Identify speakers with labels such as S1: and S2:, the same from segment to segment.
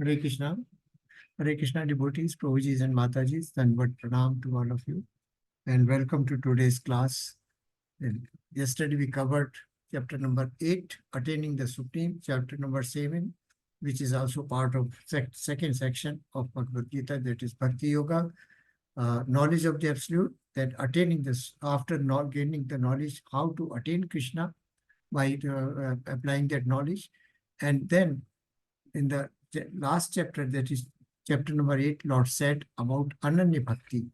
S1: Hare Krishna. Hare Krishna devotees, Prabhujis and Matajis, Danvat Pranam to all of you. And welcome to today's class. And yesterday we covered chapter number 8, Attaining the Supreme, chapter number 7, which is also part of second section of Bhagavad Gita, that is Bhakti Yoga, knowledge of the Absolute, that attaining this, after not gaining the knowledge, how to attain Krishna by applying that knowledge. And then in the last chapter, that is chapter number 8, Lord said about Ananya Bhakti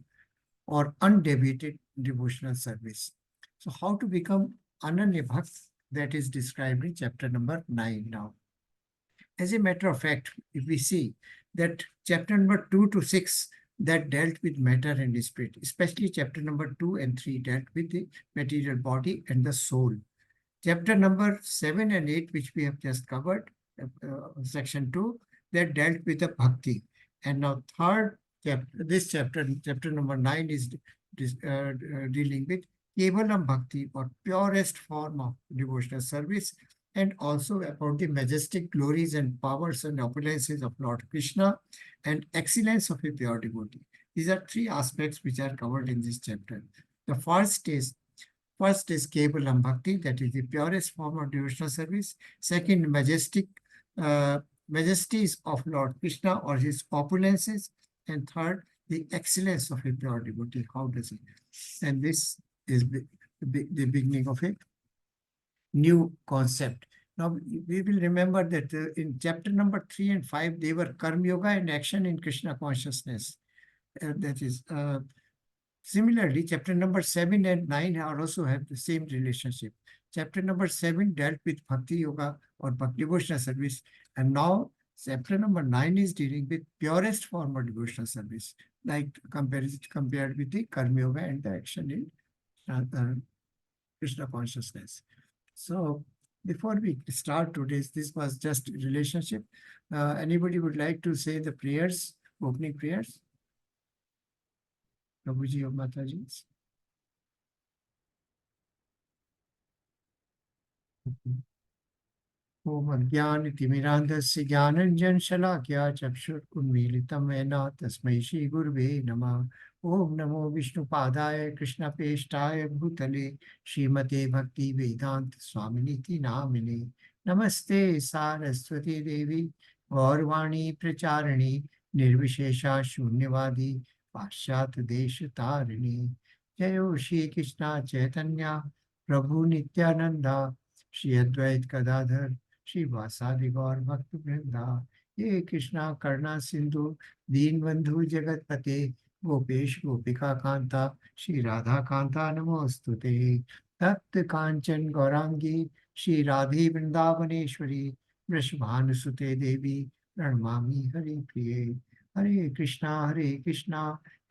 S1: or undeviated devotional service. So how to become Ananya Bhakt, that is described in chapter number 9 now. As a matter of fact, if we see that chapter number 2 to 6 that dealt with matter and spirit, especially chapter number 2 and 3 dealt with the material body and the soul. Chapter number 7 and 8, which we have just covered, section 2, that dealt with the bhakti. And now third chapter, this chapter number 9 is dealing with Kevalam Bhakti, or purest form of devotional service, and also about the majestic glories and powers and opulences of Lord Krishna and excellence of a pure devotee. These are three aspects which are covered in this chapter. The first is Kevalam Bhakti, that is the purest form of devotional service. Second, majesties of Lord Krishna or his opulences. And third, the excellence of a pure devotee. How does it? And this is the beginning of a new concept. Now, we will remember that in chapter number 3 and 5, they were Karma Yoga and action in Krishna consciousness. That is, similarly, chapter number 7 and 9 also have the same relationship. Chapter number 7 dealt with Bhakti Yoga or Bhakti devotional service. And now chapter number 9 is dealing with purest form of devotional service, like compared with the Karma Yoga and the action in Krishna consciousness. So before we start today's, this was just relationship. Anybody would like to say the prayers, opening prayers? Prabhuji or Mataji? Om Ajnana Timirandhasya Jnananjan Shalakya Chakshurunmilitam Yena Tasmai Shri Gurve Namah. Om Namo Vishnu Padaya Krishna Peshtaya Bhutale Srimate Bhakti Vedanta Swaminiti Namine. Namaste Saraswati Devi Gaurvani Pracharani Nirvishesha Shunyavadi Pashat Desha Tarini. Jayo Shri Krishna Chaitanya Prabhu Nityananda Shri Advait Gadadhar Shri Vasadi Gaur Bhakti Vrinda. Ye Krishna Karna Sindhu Deen Bandhu Jagat Pate Gopesh Gopika Kanta Shri Radha Kanta Namostute. Tat Kanchan Gaurangi Shri Radhi Vrindavaneshwari Vrishbhanusute Devi Pranamami Hari Priye. Hare Krishna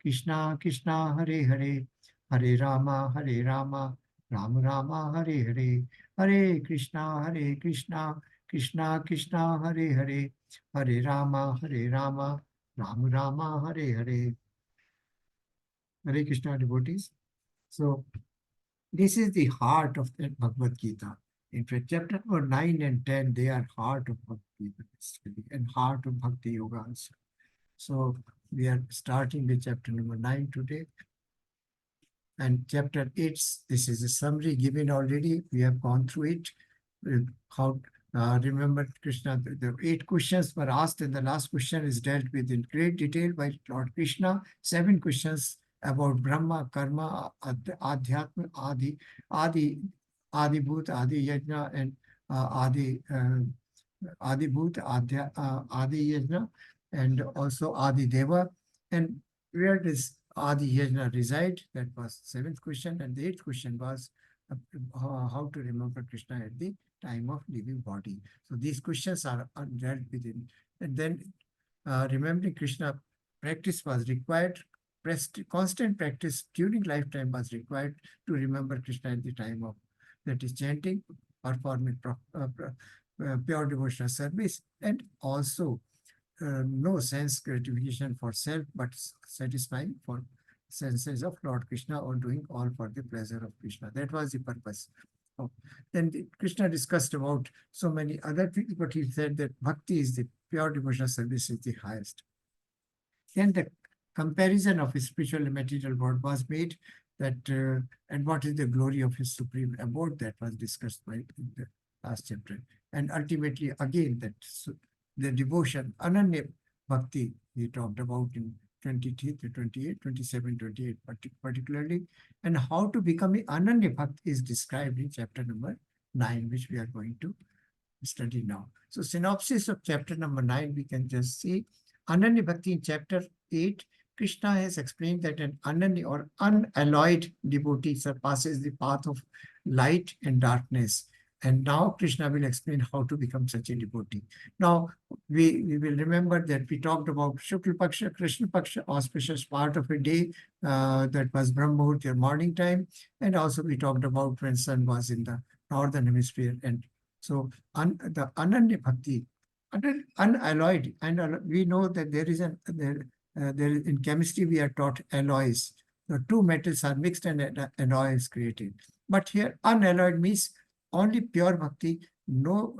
S1: Krishna Krishna Hare Hare Hare Rama Rama Rama Hare Hare. Hare Krishna Krishna Krishna Hare Hare Hare Rama Rama Rama Hare Hare. Hare Krishna devotees. So this is the heart of the Bhagavad Gita. In fact, chapter number 9 and 10, they are heart of Bhagavad Gita and heart of Bhakti Yoga also. So we are starting with chapter number 9 today. And chapter 8, this is a summary given already. We have gone through it. How remember Krishna, the 8 questions were asked, and the last question is dealt with in great detail by Lord Krishna. 7 questions about Brahma, Karma, Adhyatma, Adi Bhut, Adi Yajna, and Adi Bhut, Adi Yajna, and also Adi Deva. And where does Adi Yajna reside? That was 7th question. And the 8th question was how to remember Krishna at the time of leaving body. So these questions are dealt within. And then remembering Krishna practice was required. Constant practice during lifetime was required to remember Krishna at the time of, that is, chanting, performing pure devotional service, and also no sense gratification for self, but satisfying for senses of Lord Krishna, or doing all for the pleasure of Krishna. That was the purpose. Then Krishna discussed about so many other things, but he said that bhakti is the pure devotional service is the highest. Then the comparison of his spiritual and material world was made that, and what is the glory of his supreme abode, that was discussed by in the last chapter. And ultimately, again, that the devotion, Ananya Bhakti, he talked about in 23 to 28, 27, 28 particularly, and how to become an Ananya Bhakt is described in chapter number 9, which we are going to study now. So synopsis of chapter number 9, we can just see Ananya Bhakti in chapter 8. Krishna has explained that an Ananya or unalloyed devotee surpasses the path of light and darkness. And now Krishna will explain how to become such a devotee. Now, we will remember that we talked about Shukla Paksha, Krishna Paksha, auspicious part of a day, that was Brahma morning time. And also we talked about when sun was in the northern hemisphere. And so the Ananya Bhakti, unalloyed, and we know that there is in chemistry we are taught alloys. The two metals are mixed and an alloy is created. But here unalloyed means only pure bhakti, no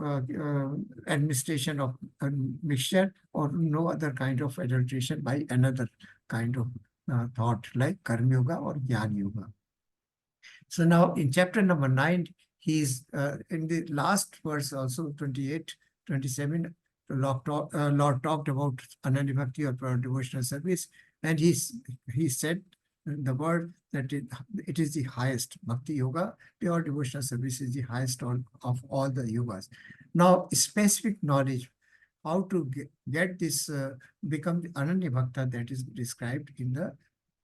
S1: administration of mixture or no other kind of adulteration by another kind of thought like Karma Yoga or Jnana Yoga. So now in chapter number 9, he's in the last verse also, 28, 27, Lord talked about Ananya Bhakti or devotional service, and he said the word that it is the highest. Bhakti Yoga, pure devotional service, is the highest of all the yogas. Now, specific knowledge, how to get this, become the Ananya Bhakta, that is described in the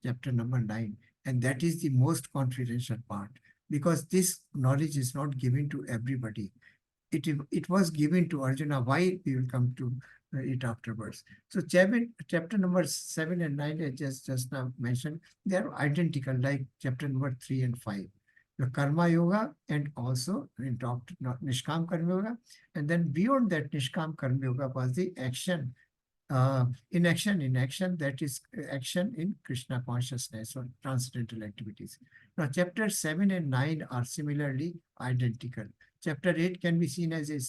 S1: chapter number 9. And that is the most confidential part, because this knowledge is not given to everybody. It was given to Arjuna. Why? We will come to it afterwards. So chapter number 7 and 9, I just now mentioned, they are identical like chapter number 3 and 5. The Karma Yoga, and also in talked Nishkam Karma Yoga. And then beyond that Nishkam Karma Yoga was the action, in action, that is action in Krishna consciousness or transcendental activities. Now, chapter 7 and 9 are similarly identical. Chapter 8 can be seen as a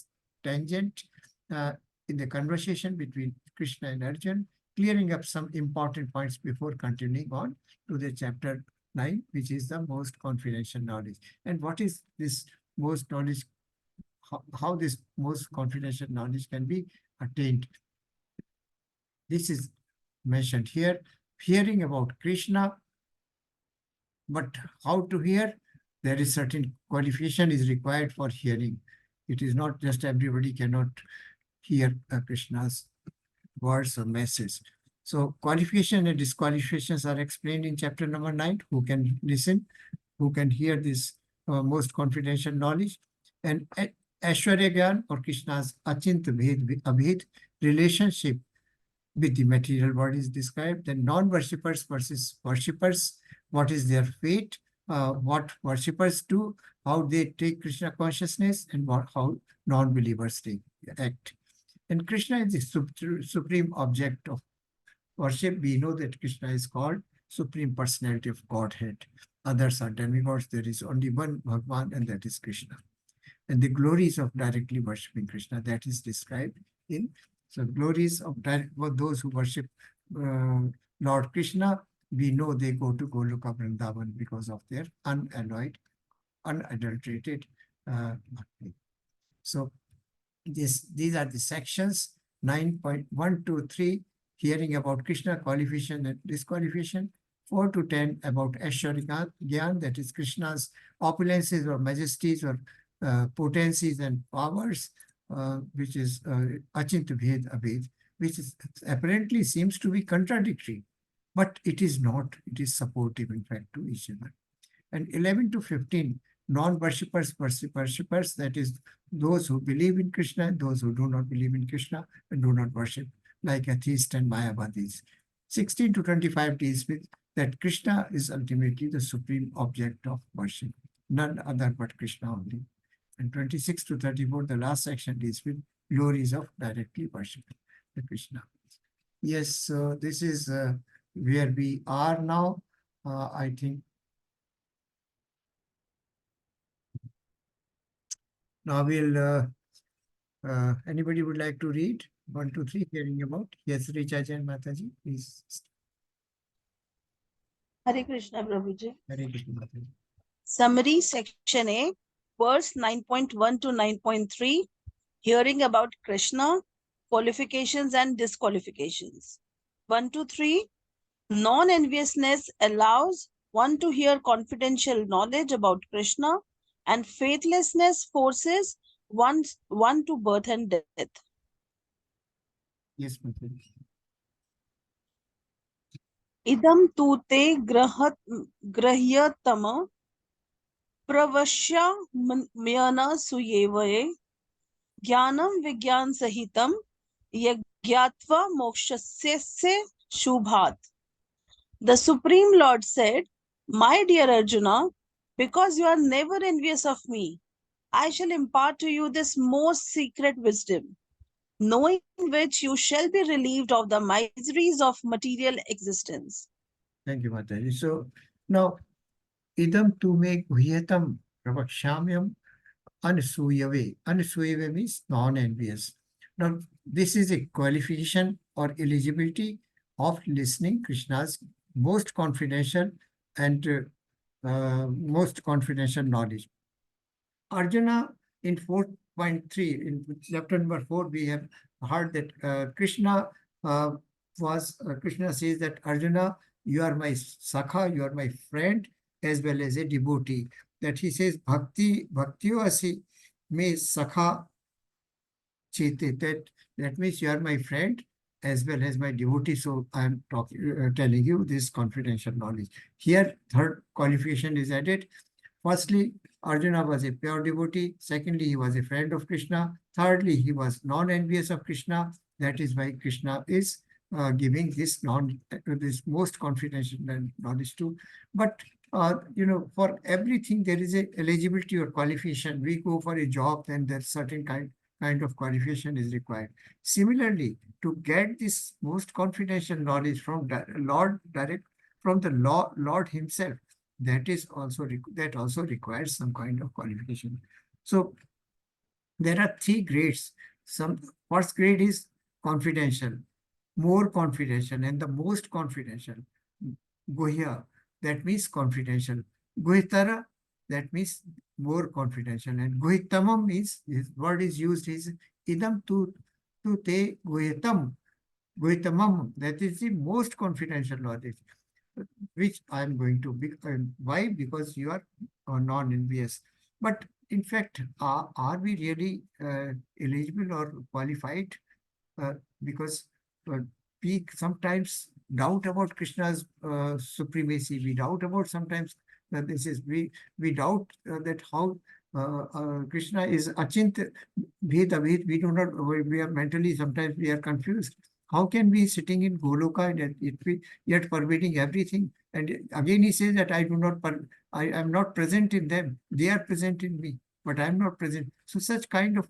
S1: tangent in the conversation between Krishna and Arjuna, clearing up some important points before continuing on to the chapter 9, which is the most confidential knowledge. And what is this most knowledge? How this most confidential knowledge can be attained? This is mentioned here, hearing about Krishna. But how to hear? There is certain qualification is required for hearing. It is not just everybody cannot hear Krishna's words or message. So qualification and disqualifications are explained in chapter number 9. Who can listen, who can hear this most confidential knowledge. And Aishwarya Gyan, or Krishna's Achint Abhed relationship with the material world is described. Then non-worshippers versus worshippers, what is their fate, what worshippers do, how they take Krishna consciousness, and how non-believers act. And Krishna is the supreme object of worship. We know that Krishna is called Supreme Personality of Godhead. Others are demigods. There is only one Bhagwan, and that is Krishna. And the glories of directly worshipping Krishna, that is described in. So glories of those who worship Lord Krishna, we know they go to Goloka Vrindavan because of their unalloyed, unadulterated bhakti. So these are the sections 9.1 to 3, hearing about Krishna, qualification and disqualification. 4 to 10 about Aishwarya Gyan, that is Krishna's opulences or majesties or potencies and powers, which is Achint Abhed, which is apparently seems to be contradictory, but it is not. It is supportive, in fact, to each other. And 11 to 15, non-worshippers, worshippers, that is those who believe in Krishna and those who do not believe in Krishna and do not worship, like atheists and Mayavadis. 16 to 25 deals with that Krishna is ultimately the supreme object of worship, none other but Krishna only. And 26 to 34, the last section deals with glories of directly worshiping the Krishna. Yes, so this is where we are now. I think Now anybody would like to read 1, 2, 3, hearing about? Yes, Richa Jain Mataji, please.
S2: Hare Krishna, Prabhuji.
S1: Hare Krishna Mataji.
S2: Summary, Section A, verse 9.1 to 9.3, hearing about Krishna, qualifications and disqualifications. 1 to 3, non-enviousness allows one to hear confidential knowledge about Krishna, and faithlessness forces one to birth and death.
S1: Yes, Mataji.
S2: Idam tu te grahyatama pravashya myana suyevaye Jnanam Vigyan Sahitam Yagyatva Mokshasya Shubhat. The Supreme Lord said, My dear Arjuna, because you are never envious of me, I shall impart to you this most secret wisdom, knowing which you shall be relieved of the miseries of material existence.
S1: Thank you, Mataji. So now, idam tu me guhyatam pravakshamyam anusuyave. Anusuyave means non-envious. Now, this is a qualification or eligibility of listening Krishna's most confidential and most confidential knowledge. Arjuna, in 4.3, in chapter number 4, we have heard that Krishna Krishna says that Arjuna, you are my sakha, you are my friend, as well as a devotee. That he says, bhaktyo asi me sakha chete. That means you are my friend as well as my devotee. So I am telling you this confidential knowledge. Here, third qualification is added. Firstly, Arjuna was a pure devotee. Secondly, he was a friend of Krishna. Thirdly, he was non-envious of Krishna. That is why Krishna is giving this most confidential knowledge to. But for everything there is a eligibility or qualification. We go for a job, then there's certain kind of qualification is required. Similarly, to get this most confidential knowledge from the Lord Himself, that also requires some kind of qualification. So there are 3 grades. First grade is confidential, more confidential, and the most confidential. Guhya, that means confidential. Guhitara, that means more confidential. And guhitamam means, his word is used is idam tu te guhitam. Guhitamam, that is the most confidential knowledge, which I am going to be. Why? Because you are non-envious. But in fact, are we really eligible or qualified? Because we sometimes doubt about Krishna's supremacy. We doubt about sometimes that we doubt that how Krishna is achint bhed abhed. We do not. We are mentally sometimes we are confused. How can we sitting in Goloka and yet pervading everything? And again he says that I am not present in them. They are present in me, but I am not present. So such kind of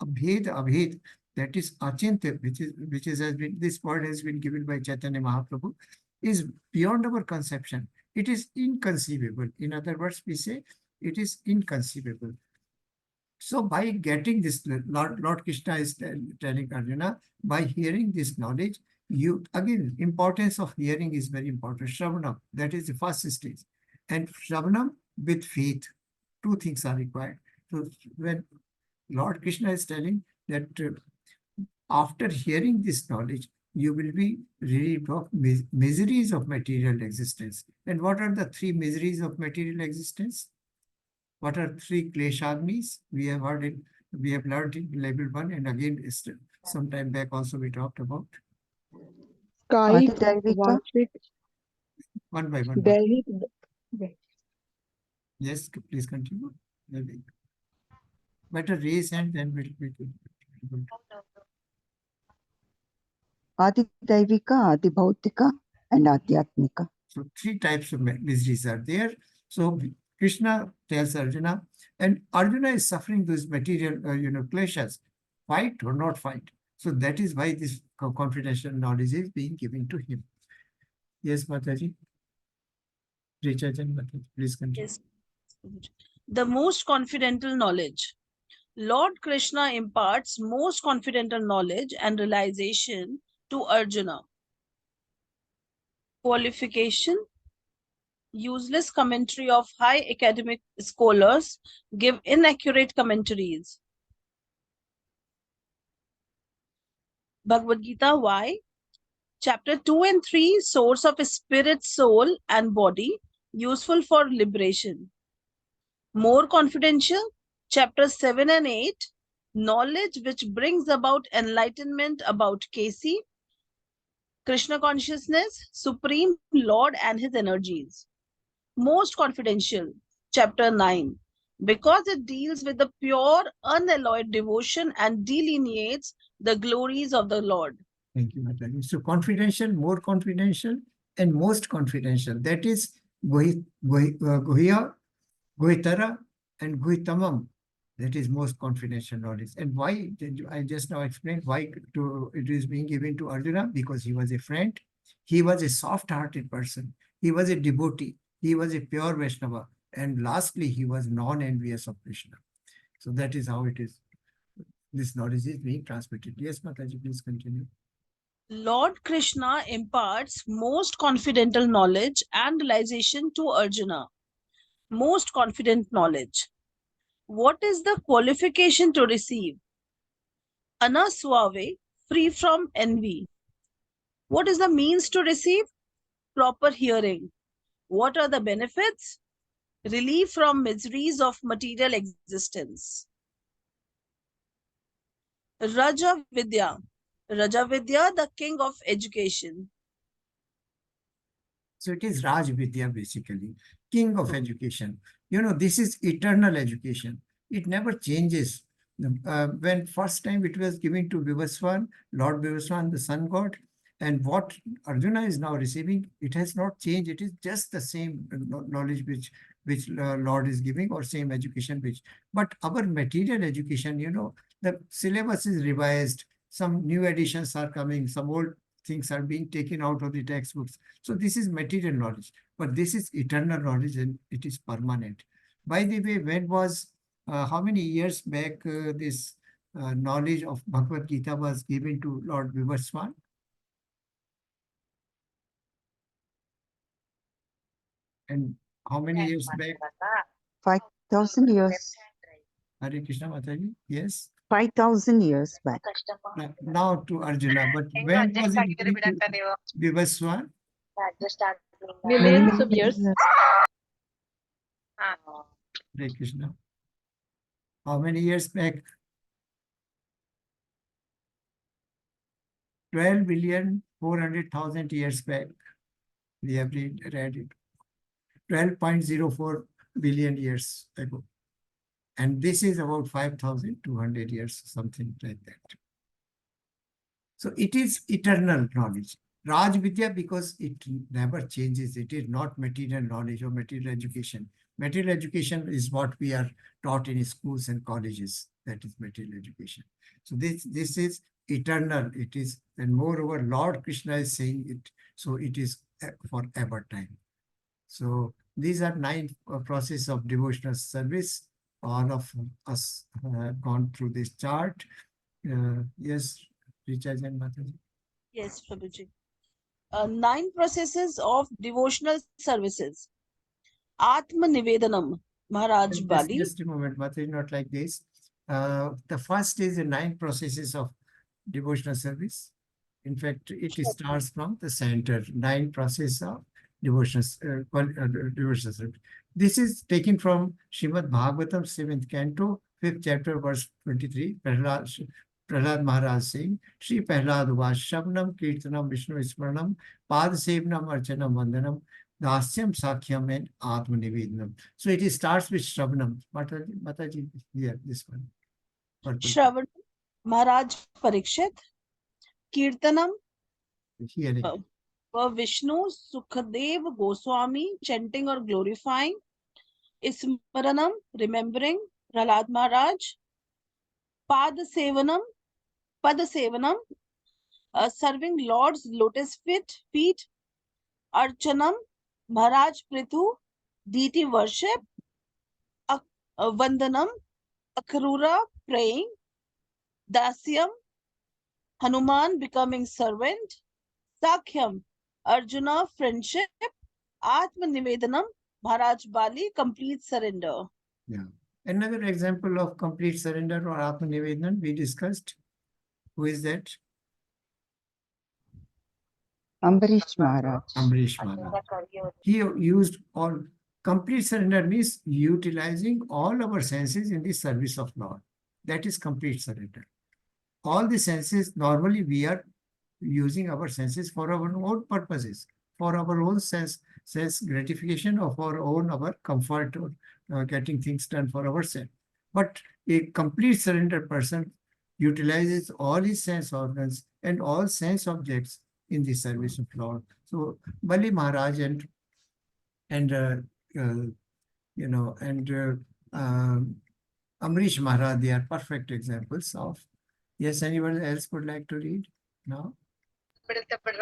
S1: abhed, that is achintya, which has been, this word has been given by Chaitanya Mahaprabhu, is beyond our conception. It is inconceivable. In other words, we say it is inconceivable. So by getting this, Lord Krishna is telling Arjuna, by hearing this knowledge, again, importance of hearing is very important. Shravanam, that is the first stage. And Shravanam with faith, 2 things are required. So when Lord Krishna is telling that after hearing this knowledge, you will be relieved of miseries of material existence. And what are the 3 miseries of material existence? What are 3 kleshagnis? We have learned in level 1, and again, some time back also we talked about.
S3: Kaik, Vachik,
S1: One by one.
S3: Daihik.
S1: Yes, please continue. Maybe. Better raise hand, then we'll be good.
S3: Adidaivika, Adibhautika, and Adhyatmika.
S1: So 3 types of miseries are there. So Krishna tells Arjuna, and Arjuna is suffering those material, kleshas. Fight or not fight. So that is why this confidential knowledge is being given to him. Yes, Mataji. Richa Jan, Mataji, please continue.
S2: Yes. The most confidential knowledge. Lord Krishna imparts most confidential knowledge and realization to Arjuna. Qualification: useless commentary of high academic scholars give inaccurate commentaries. Bhagavad Gita, why? Chapter 2 and 3, source of spirit, soul and body, useful for liberation. More confidential, chapter 7 and 8, knowledge which brings about enlightenment about KC, Krishna consciousness, Supreme Lord and his energies. Most confidential, chapter 9, because it deals with the pure, unalloyed devotion and delineates the glories of the Lord.
S1: Thank you, Mataji. So confidential, more confidential, and most confidential. That is Guhya, Guhitara, and Guhitamam. That is most confidential knowledge. And why? I just now explained why it is being given to Arjuna, because he was a friend. He was a soft-hearted person. He was a devotee. He was a pure Vaishnava. And lastly, he was non-envious of Krishna. So that is how it is. This knowledge is being transmitted. Yes, Mataji, please continue.
S2: Lord Krishna imparts most confidential knowledge and realization to Arjuna. Most confident knowledge. What is the qualification to receive? Anaswave, free from envy. What is the means to receive? Proper hearing. What are the benefits? Relief from miseries of material existence. Raja Vidya. Raja Vidya, the king of education.
S1: So it is Raj Vidya, basically, king of education. You know, this is eternal education. It never changes. When first time it was given to Vivaswan, Lord Vivaswan, the sun god, and what Arjuna is now receiving, it has not changed. It is just the same knowledge which Lord is giving, or same education which. But our material education, you know, the syllabus is revised. Some new additions are coming. Some old things are being taken out of the textbooks. So this is material knowledge, but this is eternal knowledge, and it is permanent. By the way, when was, how many years back this knowledge of Bhagavad Gita was given to Lord Vivaswan? And how many years back?
S3: 5,000 years.
S1: Hare Krishna Mataji? Yes.
S3: 5,000 years back.
S1: Now to Arjuna, but when was it given to Vivaswan?
S4: Millions of years.
S1: Hare Krishna. How many years back? 12,400,000 years back. We have read it. 12.04 billion years ago. And this is about 5,200 years, something like that. So it is eternal knowledge. Raj Vidya, because it never changes. It is not material knowledge or material education. Material education is what we are taught in schools and colleges. That is material education. So this is eternal. It is, and moreover, Lord Krishna is saying it. So it is forever time. So these are 9 processes of devotional service. All of us have gone through this chart. Yes, Richa Jain Mataji.
S2: Yes, Prabhuji. 9 processes of devotional services. Atma Nivedanam, Maharaj Bali.
S1: Just a moment, Mataji, not like this. The first is the 9 processes of devotional service. In fact, it starts from the center, 9 processes of devotional service. This is taken from Srimad Bhagavatam, 7th canto, 5th chapter, verse 23. Prahlad Maharaj saying, Shri Prahlad was Shabnam, Kirtanam, Vishnu Smaranam, Pad Sevnam, Archanam, Vandanam, Dasyam, Sakhyam, and Atma Nivedanam. So it starts with Shravanam. Mataji, here, this one.
S2: Shravanam, Maharaj Parikshit, Kirtanam,
S1: Here.
S2: Vishnu Sukhadev Goswami, chanting or glorifying. Ismaranam, remembering Prahlad Maharaj. Padasevanam, serving Lord's lotus feet. Archanam, Maharaj Prithu, deity worship. Vandanam, Akrura, praying, Dasyam, Hanuman becoming servant, Sakhyam, Arjuna friendship, Atma Nivedanam, Maharaj Bali complete surrender.
S1: Yeah. Another example of complete surrender or Atma Nivedan we discussed. Who is that?
S3: Ambarish Maharaj.
S1: Amrish Maharaj. He used all complete surrender means utilizing all our senses in the service of Lord. That is complete surrender. All the senses, normally we are using our senses for our own purposes, for our own sense gratification or for our comfort or getting things done for ourselves. But a complete surrender person utilizes all his sense organs and all sense objects in the service of Lord. So Bali Maharaj and you know and Amrish Maharaj, they are perfect examples of. Yes, anyone else would like to read now?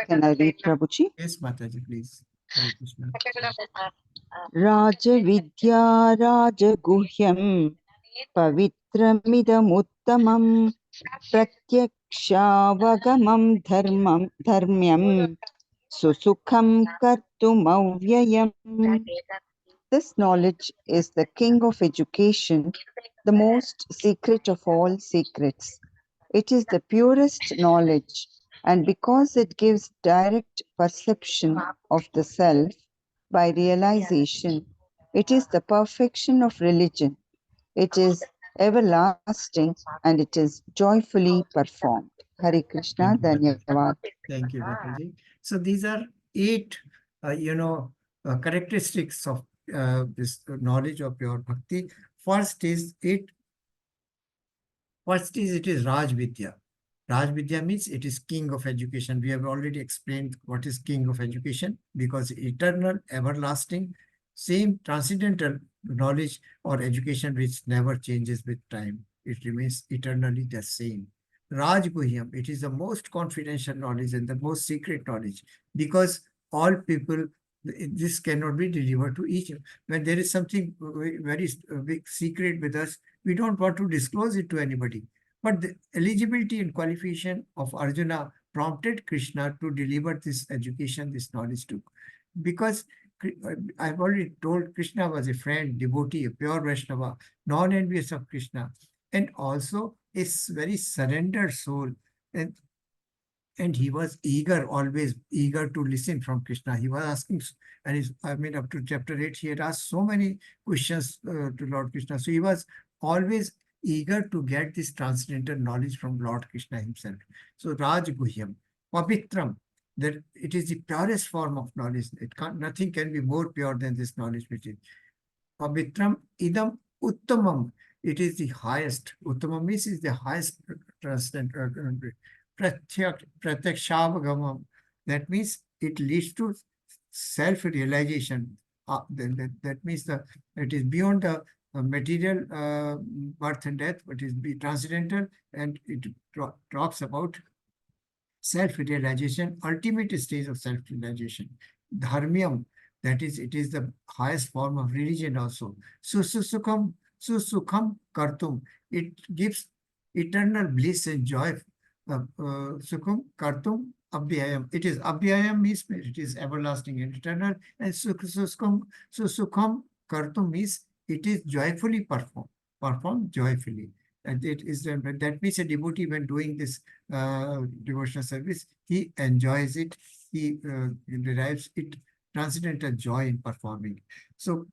S3: Can I read, Prabhuji?
S1: Yes, Mataji, please. Hare Krishna.
S3: Rajavidya Rajaguhyam Pavitramidamuttamam Pratyakshaavagamam Dharmyam Susukham Kartumavyayam. This knowledge is the king of education, the most secret of all secrets. It is the purest knowledge, and because it gives direct perception of the self by realization, it is the perfection of religion. It is everlasting and it is joyfully performed. Hare Krishna, Dhanyavad.
S1: Thank you, Mataji. So these are 8, characteristics of this knowledge of pure bhakti. First is it is Raj Vidya. Raj Vidya means it is king of education. We have already explained what is king of education, because eternal, everlasting, same transcendental knowledge or education which never changes with time. It remains eternally the same. Raj Guhyam, it is the most confidential knowledge and the most secret knowledge, because all people, this cannot be delivered to each. When there is something very big secret with us, we don't want to disclose it to anybody. But the eligibility and qualification of Arjuna prompted Krishna to deliver this education, this knowledge to. Because I've already told, Krishna was a friend, devotee, a pure Vaishnava, non-envious of Krishna, and also a very surrendered soul. And he was eager, always eager to listen from Krishna. He was asking, and up to chapter 8, he had asked so many questions to Lord Krishna. So he was always eager to get this transcendental knowledge from Lord Krishna himself. So Raj Guhyam, Pavitram, that it is the purest form of knowledge. Nothing can be more pure than this knowledge, which is Pavitram Idam Uttamam. It is the highest. Uttamam means is the highest transcendental. Pratyakshaavagamam. That means it leads to self-realization. That means it is beyond the material birth and death, but is transcendental, and it talks about self-realization, ultimate stage of self-realization. Dharmyam, that is, it is the highest form of religion also. Susukham kartum, it gives eternal bliss and joy. Sukham kartum abhyayam. It is abhyayam means it is everlasting and eternal, and sukham kartum means it is joyfully performed joyfully. And it is that means a devotee, when doing this devotional service, he enjoys it, he derives it transcendental joy in performing. So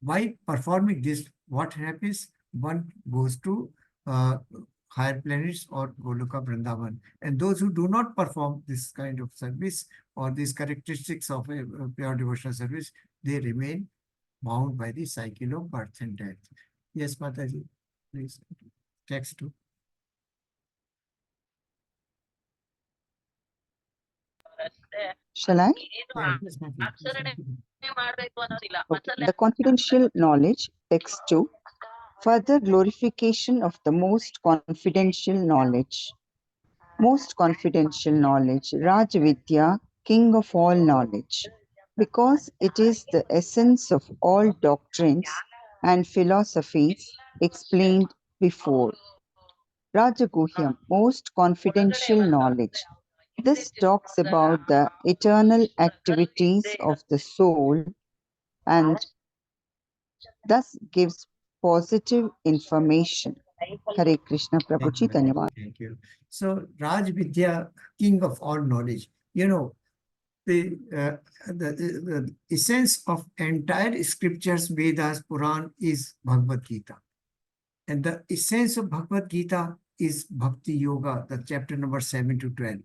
S1: by performing this, what happens? One goes to higher planets or Goloka Vrindavan. And those who do not perform this kind of service or these characteristics of a pure devotional service, they remain bound by the cycle of birth and death. Yes, Mataji, please. Text 2.
S3: Shall I?
S1: Yeah, yes, Mataji.
S3: Okay. The confidential knowledge, text 2, further glorification of the most confidential knowledge. Most confidential knowledge, Rajvidya, king of all knowledge, because it is the essence of all doctrines and philosophies explained before. Rajaguhyam, most confidential knowledge. This talks about the eternal activities of the soul and thus gives positive information. Hare Krishna Prabhuji, Dhanyavad.
S1: Thank you. So Raj Vidya, king of all knowledge. You know, the essence of entire scriptures, Vedas, Puran is Bhagavad Gita. And the essence of Bhagavad Gita is Bhakti Yoga, the chapter number 7 to 12.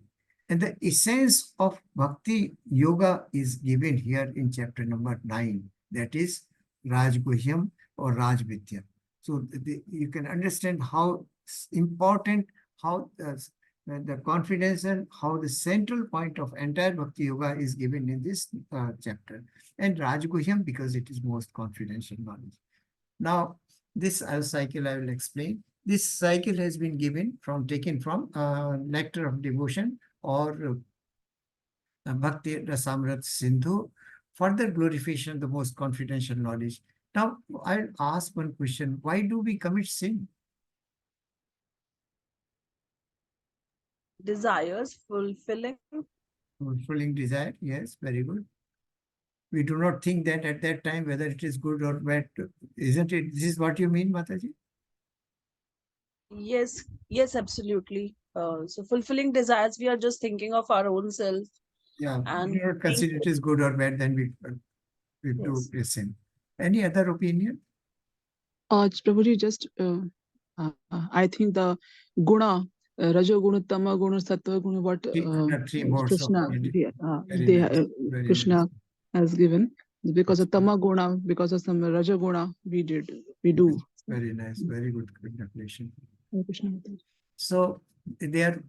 S1: And the essence of Bhakti Yoga is given here in chapter number 9. That is Raj Guhyam or Raj Vidya. So you can understand how important, how the confidence and how the central point of entire Bhakti Yoga is given in this chapter. And Raj Guhyam because it is most confidential knowledge. Now, this cycle I will explain. This cycle has been taken from Nectar of Devotion or Bhakti Rasamrit Sindhu, further glorification of the most confidential knowledge. Now, I'll ask one question. Why do we commit sin?
S2: Desires, fulfilling.
S1: Fulfilling desire, yes, very good. We do not think that at that time whether it is good or bad, isn't it? This is what you mean, Mataji?
S2: Yes, yes, absolutely. So fulfilling desires, we are just thinking of our own self.
S1: Yeah,
S2: And
S1: we do not consider it is good or bad, then we do a sin. Any other opinion?
S4: Prabhuji, just I think the guna, Rajo guna, Tama guna, Sattva guna, what
S1: Three modes of
S4: Krishna,
S1: very nice, very
S4: Krishna
S1: nice.
S4: has given. Because of Tama guna, because of some Raja guna, we do.
S1: Very nice, very good calculation.
S4: Krishna.
S1: So they are,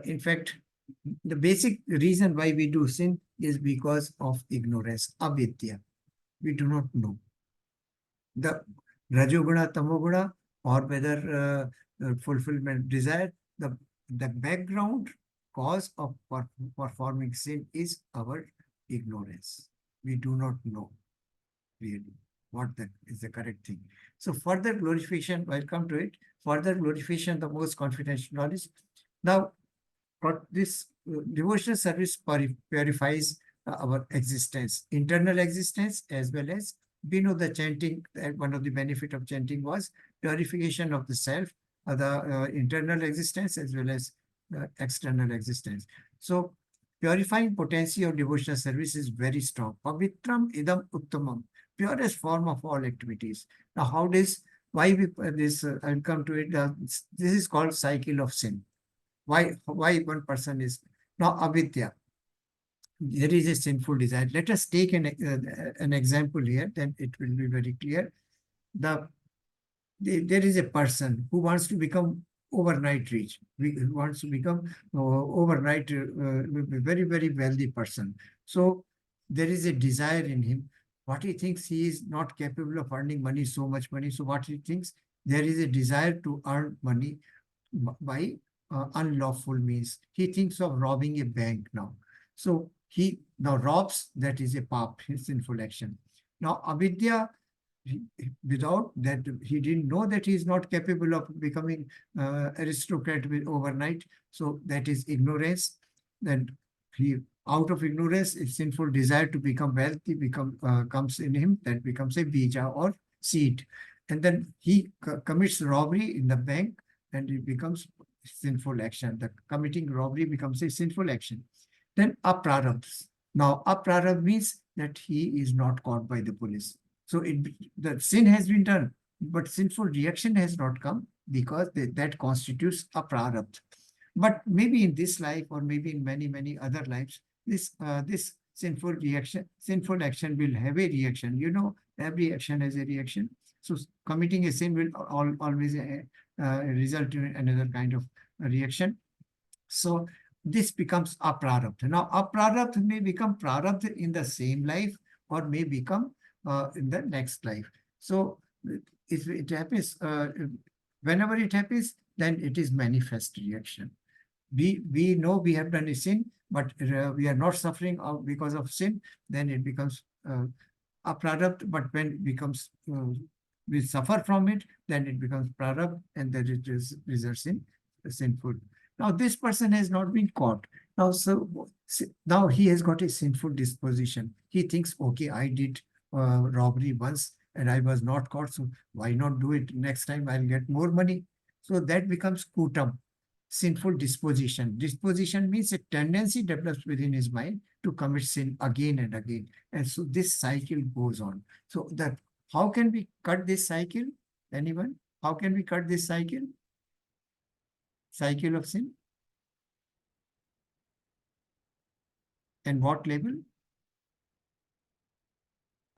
S1: in fact, the basic reason why we do sin is because of ignorance, avidya. We do not know. The Rajoguna, Tamoguna, or whether fulfillment desire, the background cause of performing sin is our ignorance. We do not know really what that is the correct thing. So further glorification, I'll come to it, further glorification, the most confidential knowledge. Now, this devotional service purifies our existence, internal existence, as well as we know the chanting, one of the benefit of chanting was purification of the self, the internal existence, as well as external existence. So purifying potency of devotional service is very strong. Pavitram idam uttamam, purest form of all activities. Now, why we I'll come to it. This is called cycle of sin. Why one person is now avidya. There is a sinful desire. Let us take an example here, then it will be very clear. There is a person who wants to become overnight rich. Who wants to become overnight very, very wealthy person. So there is a desire in him. What he thinks, he is not capable of earning money, so much money. So what he thinks, there is a desire to earn money by unlawful means. He thinks of robbing a bank now. So he now robs, that is a pap, his sinful action. Now avidya, without that, he didn't know that he is not capable of becoming aristocrat overnight. So that is ignorance. Then he, out of ignorance, a sinful desire to become wealthy comes in him. That becomes a bija or seed. And then he commits robbery in the bank, and it becomes sinful action. The committing robbery becomes a sinful action. Then aprarabhs. Now aprarabh means that he is not caught by the police. So the sin has been done, but sinful reaction has not come because that constitutes aprarabh. But maybe in this life, or maybe in many, many other lives, this sinful action will have a reaction. You know, every action has a reaction. So committing a sin will always result in another kind of reaction. So this becomes aprarabdha. Now aprarabdha may become prarabdha in the same life or may become in the next life. So if it happens, whenever it happens, then it is manifest reaction. We know we have done a sin, but we are not suffering because of sin, then it becomes aprarabdha. But when it becomes we suffer from it, then it becomes prarabdha, and then it results in sinful. Now this person has not been caught. Now he has got a sinful disposition. He thinks, okay, I did robbery once and I was not caught, so why not do it next time? I'll get more money. So that becomes kutam, sinful disposition. Disposition means a tendency develops within his mind to commit sin again and again. And so this cycle goes on. So that how can we cut this cycle? Anyone? How can we cut this cycle? Cycle of sin? And what level?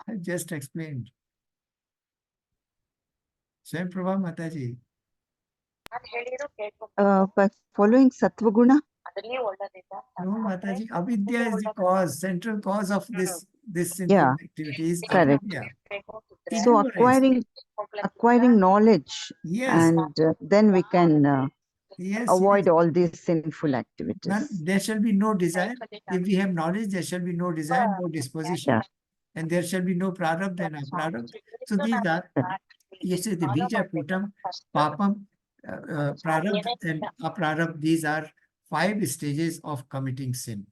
S1: I just explained. Swayam Prabha Mataji.
S3: By following Sattvaguna.
S1: No, Mataji, avidya is the cause, central cause of this sinful
S3: Yeah,
S1: activity is
S3: correct.
S1: avidya.
S3: So
S1: Ignorance.
S3: acquiring knowledge,
S1: Yes.
S3: and then we can
S1: Yes,
S3: avoid
S1: yes.
S3: all these sinful
S1: None,
S3: activities.
S1: there shall be no desire. If we have knowledge, there shall be no desire, no disposition,
S3: Yeah.
S1: and there shall be no prarabdha and aprarabdha. So these are, yes, the bija, putam, papam, prarabdha and aprarabdha. These are 5 stages of committing sin.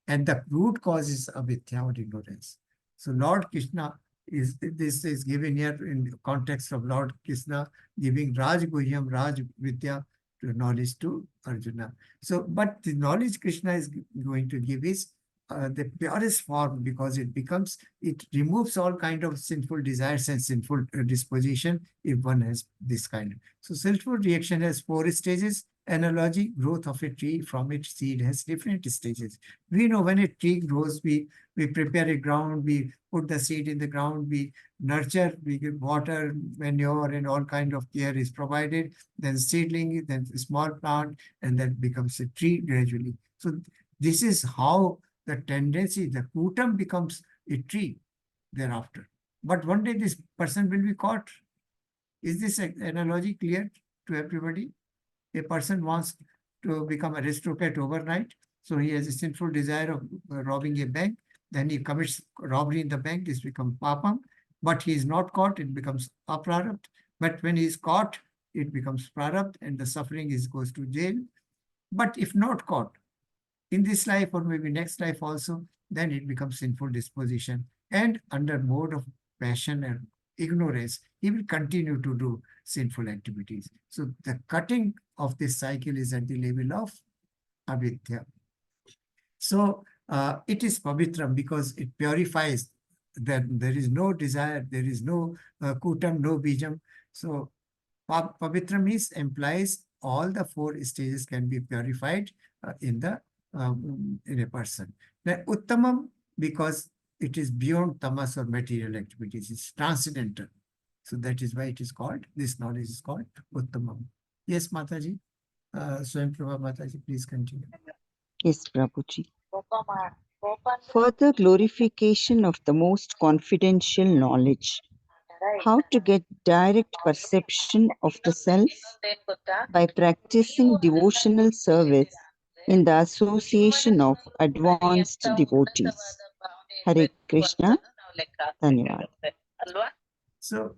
S1: And the root cause is avidya or ignorance. So Lord Krishna this is given here in the context of Lord Krishna giving Raj Guhyam, Raj Vidya to knowledge to Arjuna. So, but the knowledge Krishna is going to give is the purest form, because it removes all kind of sinful desires and sinful disposition if one has this kind. So sinful reaction has 4 stages. Analogy, growth of a tree from its seed has different stages. We know when a tree grows, we prepare a ground, we put the seed in the ground, we nurture, we give water, manure, and all kind of care is provided. Then seedling, then a small plant, and then becomes a tree gradually. So this is how the tendency, the kutam becomes a tree thereafter. But one day this person will be caught. Is this analogy clear to everybody? A person wants to become aristocrat overnight, so he has a sinful desire of robbing a bank. Then he commits robbery in the bank. This becomes papam, but he is not caught. It becomes aprarabdha. But when he is caught, it becomes prarabdha, and the suffering goes to jail. But if not caught in this life or maybe next life also, then it becomes sinful disposition. And under mode of passion and ignorance, he will continue to do sinful activities. So the cutting of this cycle is at the level of avidya. So it is pavitram because it purifies. That there is no desire, there is no kutam, no bijam. So pavitram implies all the 4 stages can be purified in a person. Then uttamam, because it is beyond tamas or material activities, it's transcendental. So that is why it is called, this knowledge is called uttamam. Yes, Mataji. Swayam Prabha Mataji, please continue.
S3: Yes, Prabhuji. Further glorification of the most confidential knowledge. How to get direct perception of the self by practicing devotional service in the association of advanced devotees. Hare Krishna. Dhanyavad.
S1: So,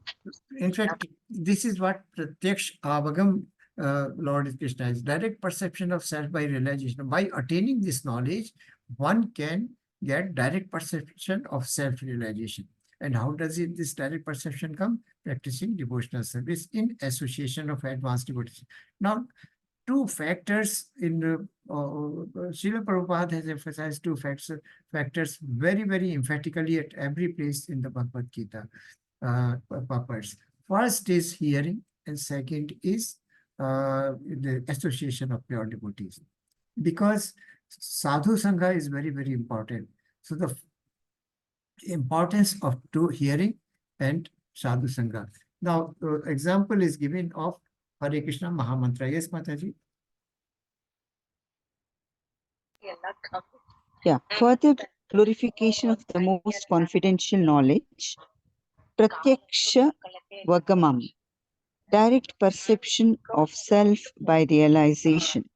S1: in fact, this is what Pratyaksh Avagam Lord Krishna is. Direct perception of self by realization. By attaining this knowledge, one can get direct perception of self-realization. And how does this direct perception come? Practicing devotional service in association of advanced devotees. Now, 2 factors in Srila Prabhupada has emphasized 2 factors very, very emphatically at every place in the Bhagavad Gita. Purpose. First is hearing, and second is the association of pure devotees. Because sadhu sangha is very, very important. So the importance of hearing and sadhu sangha. Now, example is given of Hare Krishna Mahamantra. Yes, Mataji?
S3: Yeah, further glorification of the most confidential knowledge. Pratyaksha Vagamam. Direct perception of self by realization.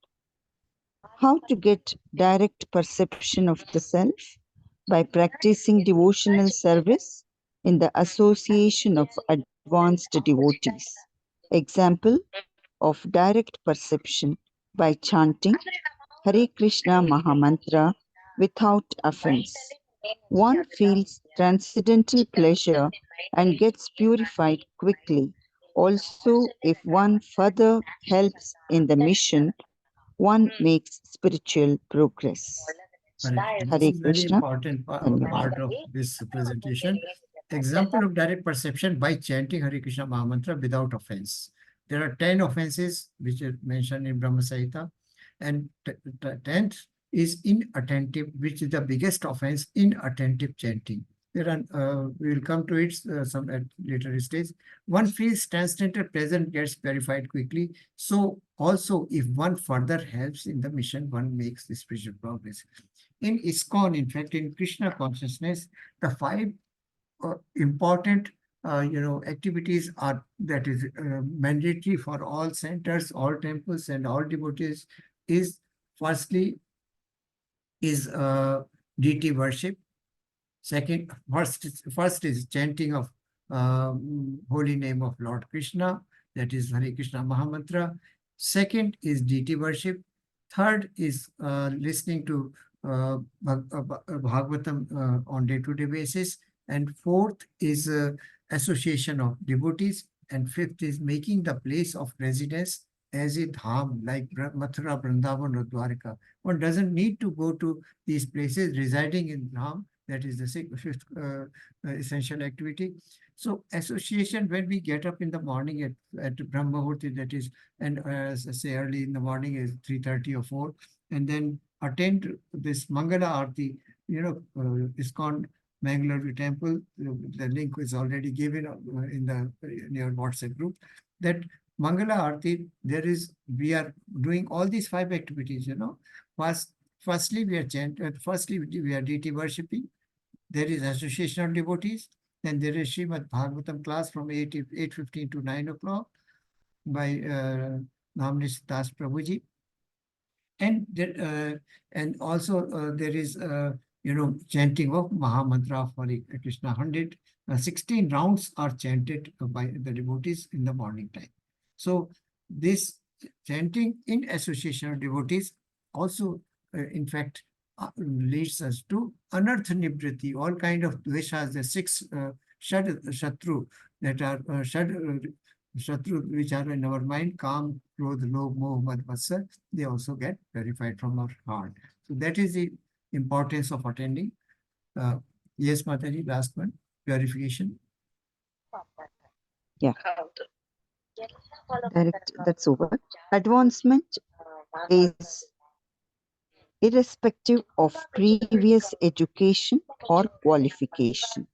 S3: How to get direct perception of the self? By practicing devotional service in the association of advanced devotees. Example of direct perception by chanting Hare Krishna Mahamantra without offense. One feels transcendental pleasure and gets purified quickly. Also, if one further helps in the mission, one makes spiritual progress.
S1: Correct. This
S3: Hare
S1: is very
S3: Krishna.
S1: important
S3: Dhanyavad.
S1: part of this presentation. Example of direct perception by chanting Hare Krishna Mahamantra without offense. There are 10 offenses which are mentioned in Brahma Samhita, and 10th is inattentive, which is the biggest offense, inattentive chanting. There are, we will come to it some at later stage. One feels transcendental present gets purified quickly. So also, if one further helps in the mission, one makes the spiritual progress. In ISKCON, in fact, in Krishna consciousness, the 5 important activities are that is mandatory for all centers, all temples, and all devotees. Is firstly is deity worship. First is chanting of holy name of Lord Krishna, that is Hare Krishna Mahamantra. Second is deity worship. Third is listening to Bhagavatam on day-to-day basis. And fourth is association of devotees. And fifth is making the place of residence as a dham, like Mathura, Vrindavan, or Dwarka. One doesn't need to go to these places. Residing in dham, that is the fifth essential activity. So association, when we get up in the morning at Brahma Muhurti, that is, and as I say, early in the morning is 3:30 or 4, and then attend this Mangala Aarti, ISKCON Mangalore temple. The link is already given in your WhatsApp group. That Mangala Aarti, we are doing all these 5 activities, Firstly, we are deity worshipping. There is association of devotees. Then there is Srimad Bhagavatam class from 8:15 to 9 o'clock by Namnish Das Prabhuji. And also there is chanting of Mahamantra for Krishna 100. 16 rounds are chanted by the devotees in the morning time. So this chanting in association of devotees also, in fact, leads us to anartha nibriti, all kind of dveshas, the 6 shatru that are shatru which are in our mind, Kam, Krodh, Lobh, Moh, Mad, Matsar, they also get purified from our heart. So that is the importance of attending. Yes, Mataji, last one, purification.
S3: Yeah. Direct, that's over. Advancement is irrespective of previous education or qualification.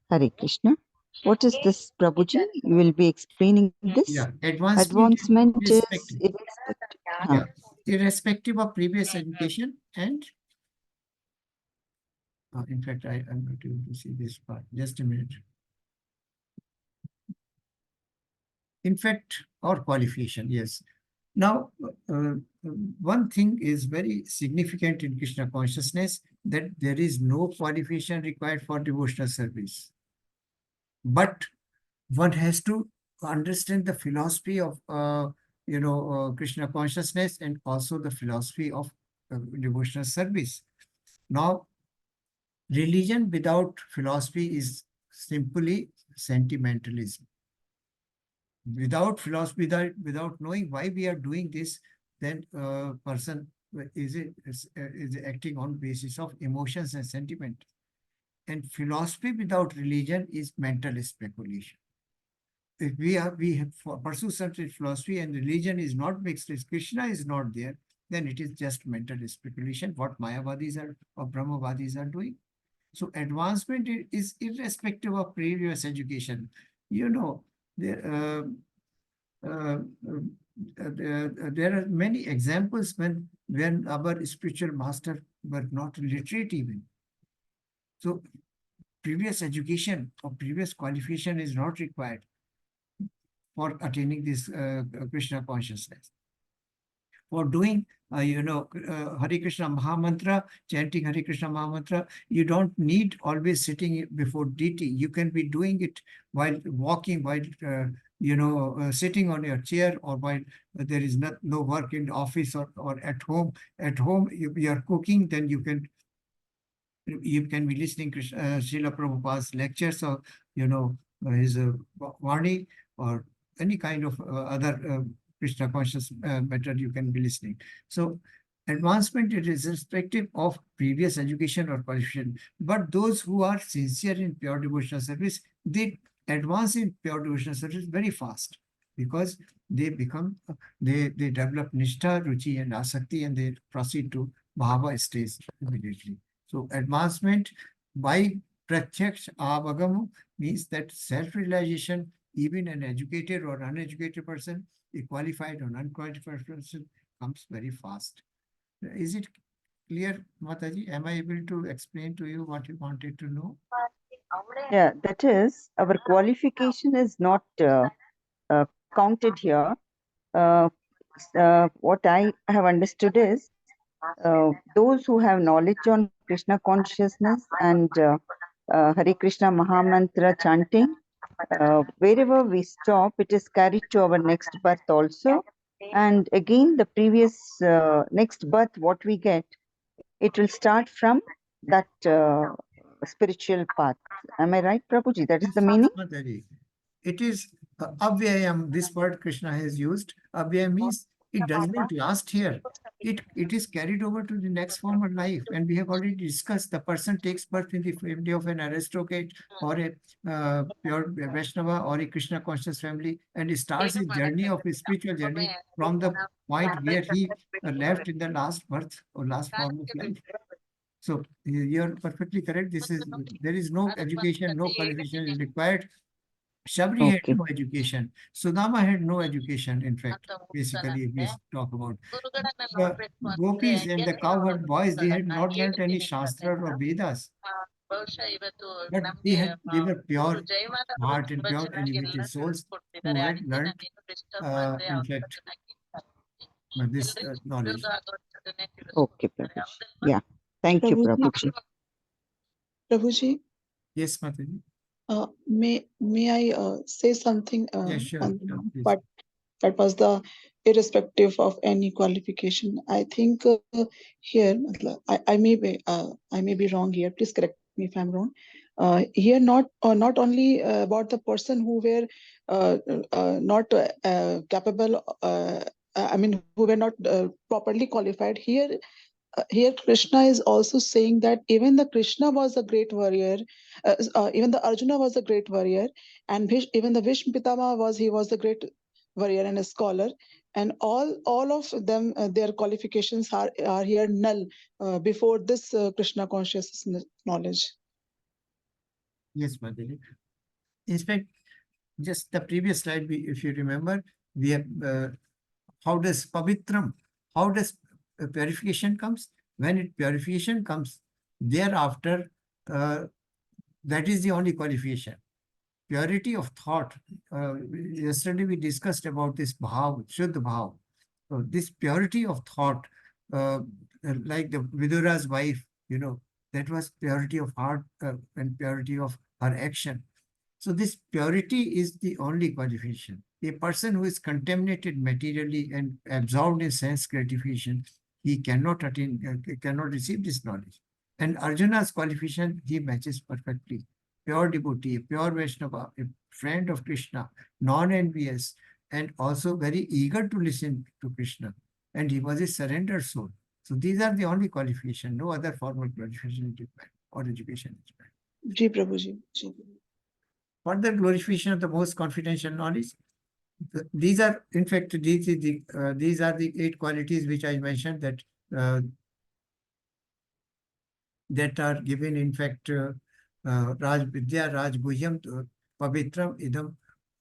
S3: Hare Krishna. What is this, Prabhuji? You will be explaining this?
S1: Yeah,
S3: Advancement is
S1: irrespective.
S3: irrespective.
S1: Yeah, irrespective of previous education and in fact, I'm not able to see this part. Just a minute. In fact, or qualification, yes. Now, one thing is very significant in Krishna consciousness, that there is no qualification required for devotional service. But one has to understand the philosophy of Krishna consciousness and also the philosophy of devotional service. Now, religion without philosophy is simply sentimentalism. Without philosophy, without knowing why we are doing this, then a person is acting on basis of emotions and sentiment. And philosophy without religion is mental speculation. If we have pursue certain philosophy and religion is not mixed, if Krishna is not there, then it is just mental speculation, what Mayavadis or Brahmavadis are doing. So advancement is irrespective of previous education. There are many examples when our spiritual master were not literate even. So previous education or previous qualification is not required for attaining this Krishna consciousness. for doing, Hare Krishna Mahamantra, chanting Hare Krishna Mahamantra, you don't need always sitting before deity. You can be doing it while walking, while, sitting on your chair, or while there is no work in the office, or at home. At home, you are cooking, then you can be listening to Srila Prabhupada's lectures, or, his Vani, or any kind of other Krishna conscious matter you can be listening. So advancement is irrespective of previous education or qualification. But those who are sincere in pure devotional service, they advance in pure devotional service very fast, because they develop nishtha, ruchi, and asakti, and they proceed to bhava stage immediately. So advancement by pratyaksh avagam means that self-realization, even an educated or uneducated person, a qualified or unqualified person, comes very fast. Is it clear, Mataji? Am I able to explain to you what you wanted to know?
S3: Yeah, that is, our qualification is not counted here. What I have understood is, those who have knowledge on Krishna consciousness and Hare Krishna Mahamantra chanting, wherever we stop, it is carried to our next birth also. And again, the previous next birth, what we get, it will start from that spiritual path. Am I right, Prabhuji? That is the meaning?
S1: Mataji, it is avyayam. This word Krishna has used. Avyayam means it does not last here. It is carried over to the next form of life. And we have already discussed, the person takes birth in the family of an aristocrat, or a pure Vaishnava, or a Krishna conscious family, and he starts his journey of his spiritual journey from the point where he left in the last birth or last form of life. So you're perfectly correct. There is no education, no qualification is required. Shabri had
S3: Okay.
S1: no education. Sudama had no education, in fact, basically, if we talk about. The gopis and the cowherd boys, they had not learned any Shastra or Vedas. But they were pure heart and pure elevated souls who had learned, in fact, this knowledge.
S3: Okay, Prabhuji. Yeah. Thank you,
S4: Prabhuji,
S3: Prabhuji.
S4: Prabhuji,
S1: Yes, Mataji.
S4: may I say something?
S1: Yes, sure.
S4: On
S1: Please.
S4: what that was the irrespective of any qualification. I think here I may be wrong here. Please correct me if I'm wrong. Here not only about the person who were not capable. I mean, who were not properly qualified. Here Krishna is also saying that even the Krishna was a great warrior, even the Arjuna was a great warrior, and even the Bhishma Pitama was a great warrior and a scholar, and all of them, their qualifications are here null before this Krishna consciousness knowledge.
S1: Yes, Madhuri. In fact, just the previous slide, if you remember, we have how does pavitram, how does purification comes? When purification comes, thereafter, that is the only qualification. Purity of thought. Yesterday we discussed about this bhav, shuddha bhav. So this purity of thought, like the Vidura's wife, that was purity of heart and purity of her action. So this purity is the only qualification. A person who is contaminated materially and absorbed in sense gratification, he cannot attain, cannot receive this knowledge. And Arjuna's qualification, he matches perfectly. Pure devotee, pure Vaishnava, a friend of Krishna, non-envious, and also very eager to listen to Krishna. And he was a surrendered soul. So these are the only qualification. No other formal qualification is required or education is required.
S4: Ji Prabhuji. Ji.
S1: Further glorification of the most confidential knowledge. These are, in fact, these are the 8 qualities which I mentioned that are given, in fact, Raj Vidya, Raj Guhyam, Pavitram, Idam,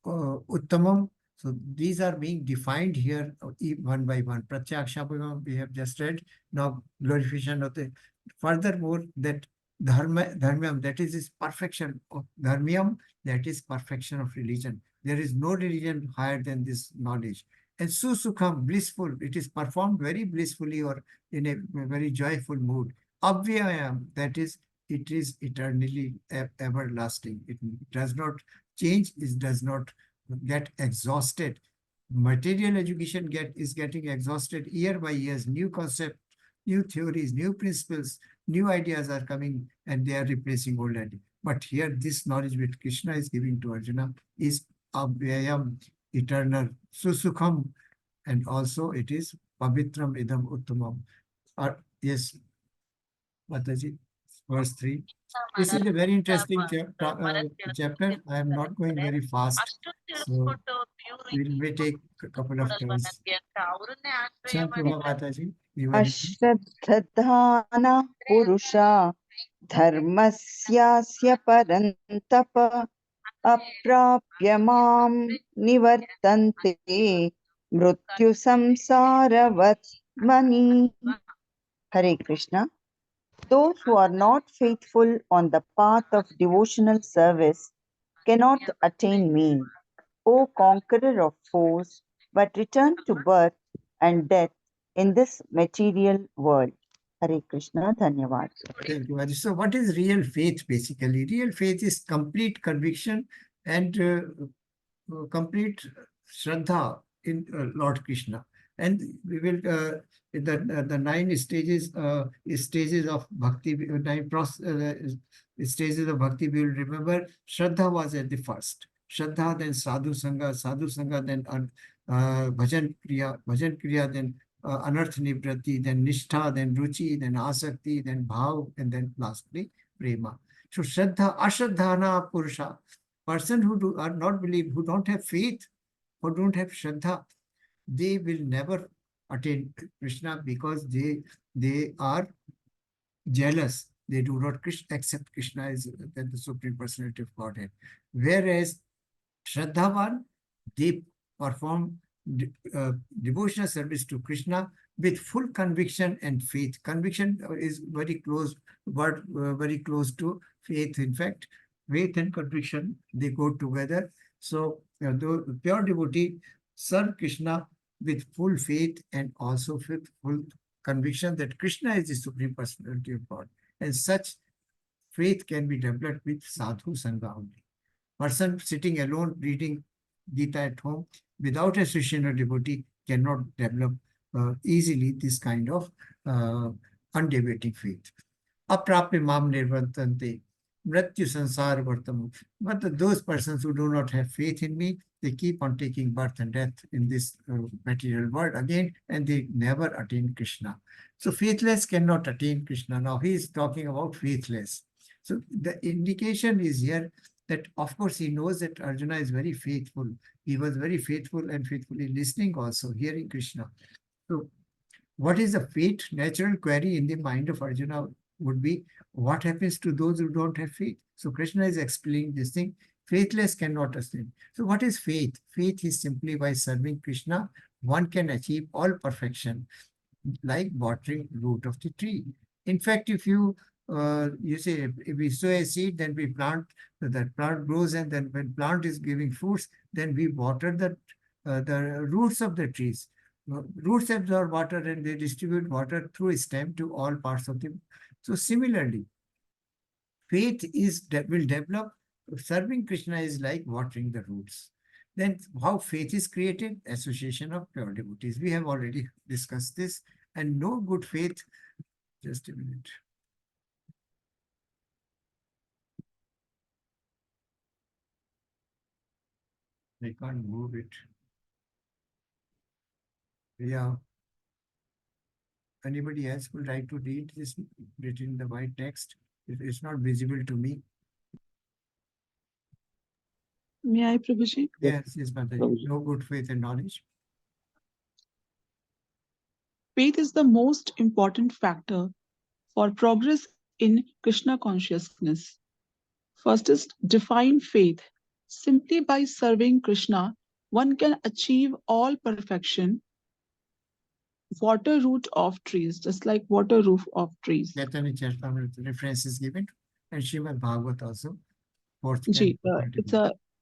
S1: Uttamam. So these are being defined here one by one. Pratyaksha we have just read. Now glorification of the, furthermore, that dharmyam, that is perfection of dharmyam, that is perfection of religion. There is no religion higher than this knowledge. And susukham, blissful. It is performed very blissfully or in a very joyful mood. Avyayam, that is, it is eternally everlasting. It does not change, it does not get exhausted. Material education is getting exhausted year by year. New concepts, new theories, new principles, new ideas are coming and they are replacing old ideas. But here, this knowledge which Krishna is giving to Arjuna is avyayam, eternal, susukham, and also it is pavitram idam uttamam. Yes, Mataji, verse 3. This is a very interesting chapter. I am not going very fast, so we may take a couple of turns. Prabha Mataji, you are
S3: Ashraddhana Purusha Dharmasyasya Parantapa Aprapya Mam Nivartante Mrityu Samsaravatmani. Hare Krishna. Those who are not faithful on the path of devotional service cannot attain me, O conqueror of foes, but return to birth and death in this material world. Hare Krishna, Dhanyavad.
S1: Thank you, Mataji. So what is real faith basically? Real faith is complete conviction and complete Shraddha in Lord Krishna. And we will, the 9 stages of bhakti, stages of bhakti, we will remember Shraddha was at the first. Shraddha, then Sadhu Sangha, then Bhajan Kriya, then Anarth Nivrati, then Nishtha, then Ruchi, then Asakti, then Bhav, and then lastly Prema. So Shraddha, Ashraddhana Purusha, person who are not believe, who don't have faith, who don't have Shraddha, they will never attain Krishna because they are jealous. They do not accept Krishna as the Supreme Personality of Godhead. Whereas Shraddhavan, they perform devotional service to Krishna with full conviction and faith. Conviction is very close, but very close to faith. In fact, faith and conviction, they go together. So the pure devotee serve Krishna with full faith and also with full conviction that Krishna is the Supreme Personality of God. And such faith can be developed with sadhu sangha only. Person sitting alone reading Gita at home without association or devotee cannot develop easily this kind of undeviating faith. Aprapya mam nirvantante, mrityu sansara vartam. But those persons who do not have faith in me, they keep on taking birth and death in this material world again, and they never attain Krishna. So faithless cannot attain Krishna. Now he is talking about faithless. So the indication is here that, of course, he knows that Arjuna is very faithful. He was very faithful and faithfully listening also, hearing Krishna. So what is the fate? Natural query in the mind of Arjuna would be, what happens to those who don't have faith? So Krishna is explaining this thing. Faithless cannot attain. So what is faith? Faith is simply by serving Krishna, one can achieve all perfection, like watering root of the tree. In fact, if you say, if we sow a seed, then we plant, that plant grows, and then when plant is giving fruits, then we water the roots of the trees. Roots absorb water and they distribute water through a stem to all parts of the. So similarly, faith will develop. Serving Krishna is like watering the roots. Then how faith is created? Association of pure devotees. We have already discussed this. And no good faith, just a minute. I can't move it. Yeah. Anybody else would like to read this written in the white text? It's not visible to me.
S4: May I, Prabhuji?
S1: Yes, Mataji. No good faith and knowledge.
S4: Faith is the most important factor for progress in Krishna consciousness. First is define faith. Simply by serving Krishna, one can achieve all perfection. Water root of trees, just like water roof of trees.
S1: Chaitanya Charitamrita reference is given, and Srimad Bhagvat also.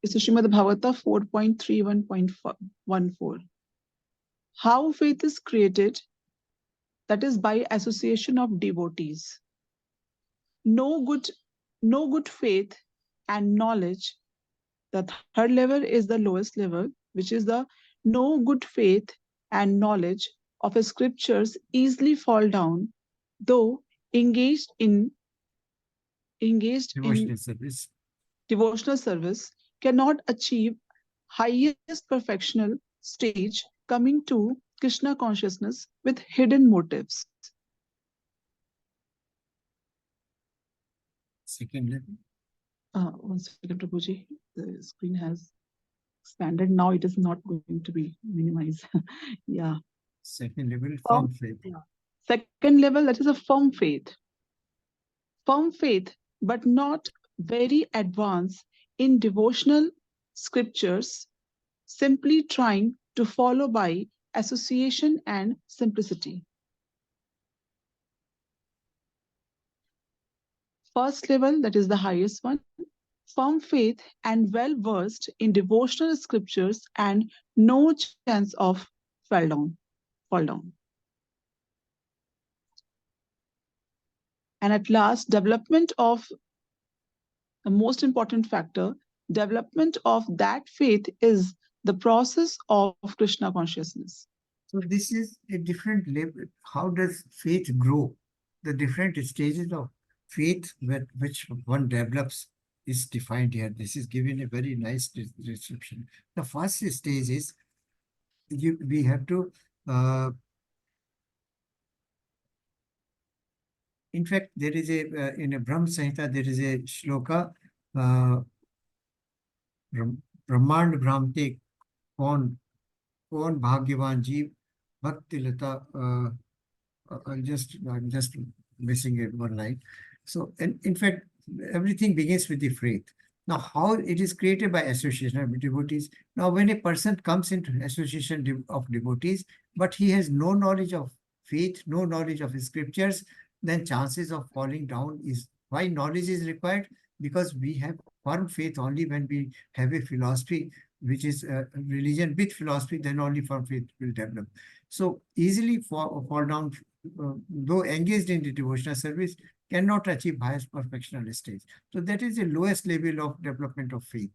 S4: It's a Srimad Bhagavata 4.31.14. How faith is created, that is by association of devotees. No good, no good faith and knowledge. The third level is the lowest level, which is the no good faith and knowledge of scriptures easily fall down, though engaged in
S1: Devotional service.
S4: devotional service, cannot achieve highest perfectional stage, coming to Krishna consciousness with hidden motives.
S1: Second level.
S4: One second, Prabhuji. The screen has expanded. Now it is not going to be minimized. Yeah.
S1: Second level, firm faith.
S4: Second level, that is a firm faith. Firm faith, but not very advanced in devotional scriptures, simply trying to follow by association and simplicity. First level, that is the highest one, firm faith and well versed in devotional scriptures and no chance of fall down. And at last, development of the most important factor, development of that faith is the process of Krishna consciousness.
S1: So this is a different level. How does faith grow? The different stages of faith which one develops is defined here. This is given a very nice description. The first stage is we have to, in fact, there is a, in a Brahma Samhita, there is a shloka, Brahmand Brahmte Kon Bhagyavan Jeev Bhakti Lata. I'm just missing it one line. So, and in fact, everything begins with the faith. Now, how it is created by association of devotees. Now, when a person comes into association of devotees, but he has no knowledge of faith, no knowledge of scriptures, then chances of falling down is why knowledge is required, because we have firm faith only when we have a philosophy, which is a religion with philosophy, then only firm faith will develop. So easily fall down, though engaged in the devotional service, cannot achieve highest perfectional stage. So that is the lowest level of development of faith.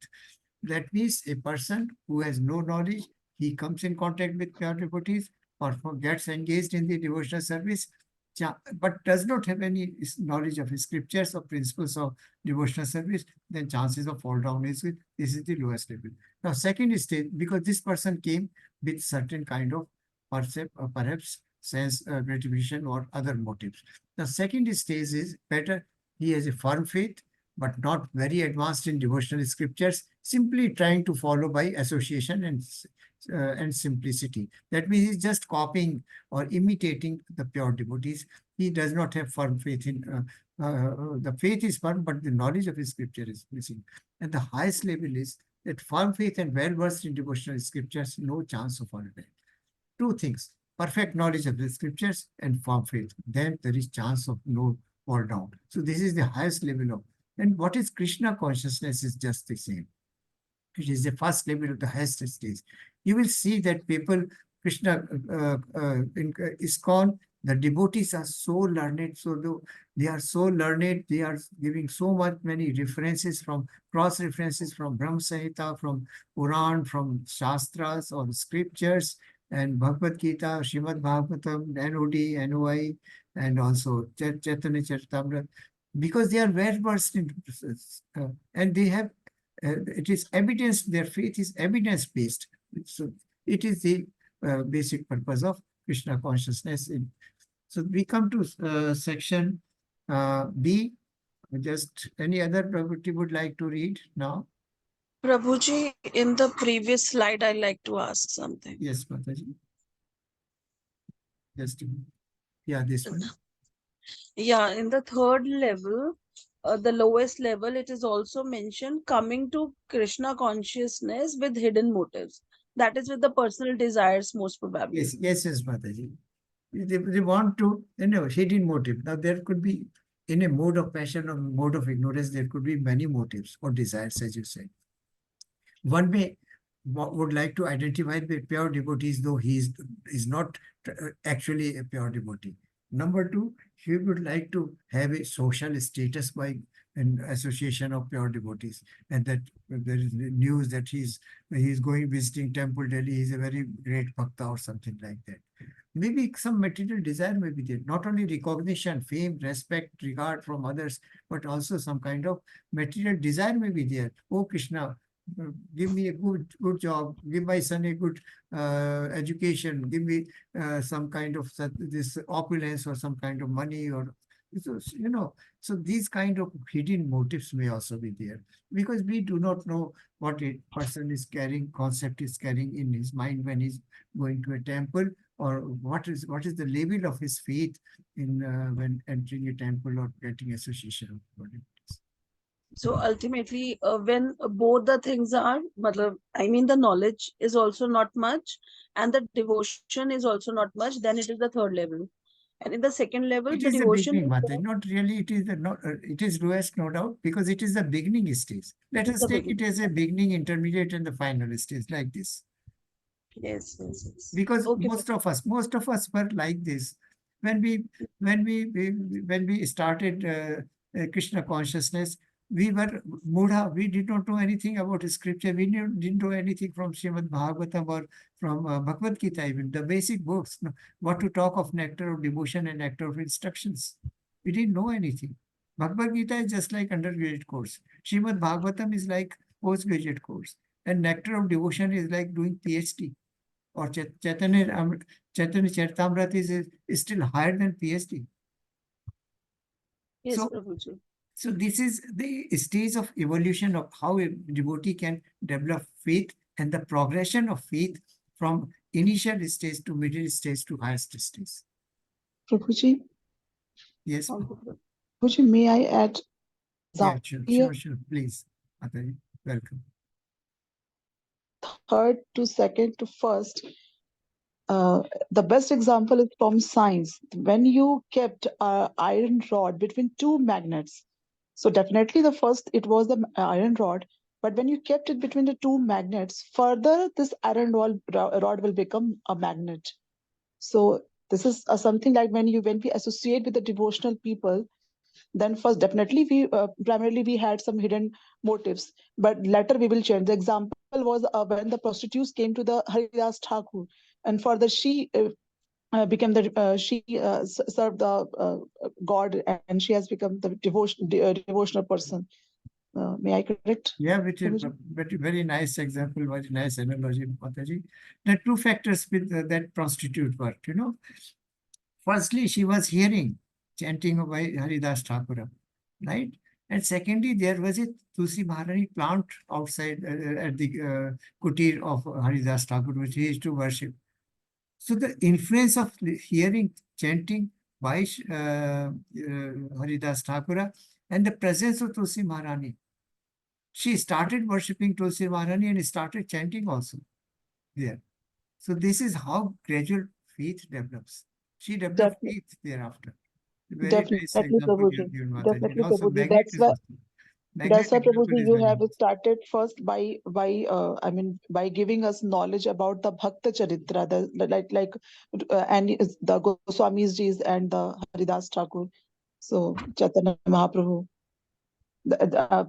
S1: That means a person who has no knowledge, he comes in contact with pure devotees or gets engaged in the devotional service, but does not have any knowledge of scriptures or principles of devotional service, then chances of fall down is, this is the lowest level. Now, second stage, because this person came with certain kind of perhaps sense gratification or other motives. The second stage is better. He has a firm faith, but not very advanced in devotional scriptures, simply trying to follow by association and simplicity. That means he's just copying or imitating the pure devotees. He does not have firm faith in, the faith is firm, but the knowledge of his scripture is missing. And the highest level is that firm faith and well-versed in devotional scriptures, no chance of fall down. Two things, perfect knowledge of the scriptures and firm faith, then there is chance of no fall down. So this is the highest level of, and what is Krishna consciousness is just the same. It is the first level of the highest stage. You will see that people, Krishna, in ISKCON, the devotees are so learned, so they are so learned, they are giving so many references from, cross-references from Brahma Samhita, from Puran, from Shastras or scriptures, and Bhagavad Gita, Srimad Bhagavatam, NOD, NOI, and also Chaitanya Charitamrita, because they are well versed in, and they have, it is evidence, their faith is evidence-based. So it is the basic purpose of Krishna consciousness. So we come to section B. Just any other devotee would like to read now?
S2: Prabhuji, in the previous slide, I'd like to ask something.
S1: Yes, Mataji. Just, yeah, this one.
S2: Yeah, in the third level, the lowest level, it is also mentioned coming to Krishna consciousness with hidden motives. That is with the personal desires, most probably.
S1: Yes, Mataji. They want to, hidden motive. Now, there could be, in a mode of passion or mode of ignorance, there could be many motives or desires, as you say. One may would like to identify with pure devotees, though he is not actually a pure devotee. Number two, he would like to have a social status by an association of pure devotees, and that there is news that he's going visiting temple Delhi. He's a very great bhakta or something like that. Maybe some material desire may be there, not only recognition, fame, respect, regard from others, but also some kind of material desire may be there. Oh Krishna, give me a good job, give my son a good education, give me some kind of this opulence or some kind of money, or so these kind of hidden motives may also be there, because we do not know what a person is carrying, concept is carrying in his mind when he's going to a temple, or what is the level of his faith in when entering a temple or getting association of body.
S2: So ultimately, when both the things are, I mean, the knowledge is also not much and the devotion is also not much, then it is the third level. And in the second level,
S1: It
S2: the
S1: is the
S2: devotion
S1: beginning,
S2: is
S1: Mata. Not really. It is it is lowest, no doubt, because it is the beginning stage. Let us
S2: the
S1: take it
S2: beginning.
S1: as a beginning, intermediate, and the final stage, like this.
S2: Yes, yes, yes.
S1: Because
S2: Okay.
S1: most of us were like this when we started Krishna consciousness. We were mudha. We did not know anything about scripture. We didn't know anything from Srimad Bhagavatam or from Bhagavad Gita, even the basic books. What to talk of nectar of devotion and nectar of instructions. We didn't know anything. Bhagavad Gita is just like undergraduate course. Srimad Bhagavatam is like postgraduate course, and nectar of devotion is like doing PhD. Or Chaitanya Charitamrita is still higher than PhD.
S2: Yes,
S1: So,
S2: Prabhuji.
S1: so this is the stage of evolution of how a devotee can develop faith, and the progression of faith from initial stage to middle stage to highest stage.
S4: Prabhuji,
S1: Yes.
S4: Prabhuji, may I add
S1: Yeah,
S4: here?
S1: sure. Please, Mataji, welcome.
S4: Third to second to first. The best example is from science. When you kept an iron rod between two magnets, so definitely the first it was the iron rod, but when you kept it between the two magnets, further this iron rod will become a magnet. So this is something like when we associate with the devotional people, then first definitely we primarily we had some hidden motives, but later we will change. The example was when the prostitutes came to the Haridas Thakur, and further she became the served the god, and she has become the devotional person. May I correct?
S1: Yeah, which is
S4: Prabhuji?
S1: very nice example, very nice analogy, Mataji. The two factors with that prostitute worked, Firstly, she was hearing chanting by Haridas Thakur, right? And secondly, there was a Tulsi Maharani plant outside at the kutir of Haridas Thakur, which he used to worship. So the influence of hearing chanting by Haridas Thakur and the presence of Tulsi Maharani, she started worshipping Tulsi Maharani and started chanting also there. So this is how gradual faith develops. She developed
S4: Definitely,
S1: faith thereafter. Very nice
S4: definitely,
S1: example you
S4: Prabhuji.
S1: have given, Mataji. And
S4: Definitely,
S1: also
S4: Prabhuji.
S1: magnet is also.
S4: That's
S1: Magnet
S4: why,
S1: example
S4: Prabhuji,
S1: is
S4: you
S1: very
S4: have
S1: nice.
S4: started first by giving us knowledge about the Bhakta Charitra, and the Goswamis Jis and the Haridas Thakur. So Chaitanya Mahaprabhu.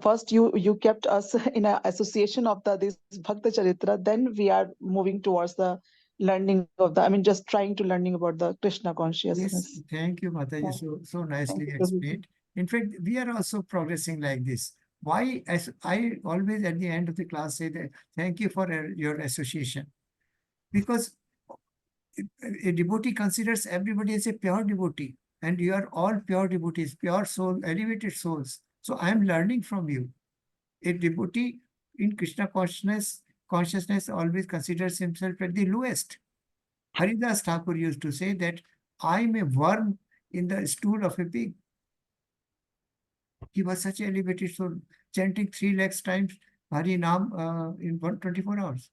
S4: First, you kept us in an association of this Bhakta Charitra. Then we are moving towards the learning of just trying to learning about the Krishna
S1: Yes,
S4: consciousness.
S1: thank you, Mataji. So
S4: Thank
S1: nicely
S4: you, Prabhuji.
S1: explained. In fact, we are also progressing like this. Why? As I always at the end of the class say that thank you for your association, because a devotee considers everybody as a pure devotee, and you are all pure devotees, pure soul, elevated souls. So I am learning from you. A devotee in Krishna consciousness always considers himself at the lowest. Haridas Thakur used to say that I am a worm in the stool of a pig. He was such an elevated soul, chanting 3 lakhs times Hari Nam in 124 hours.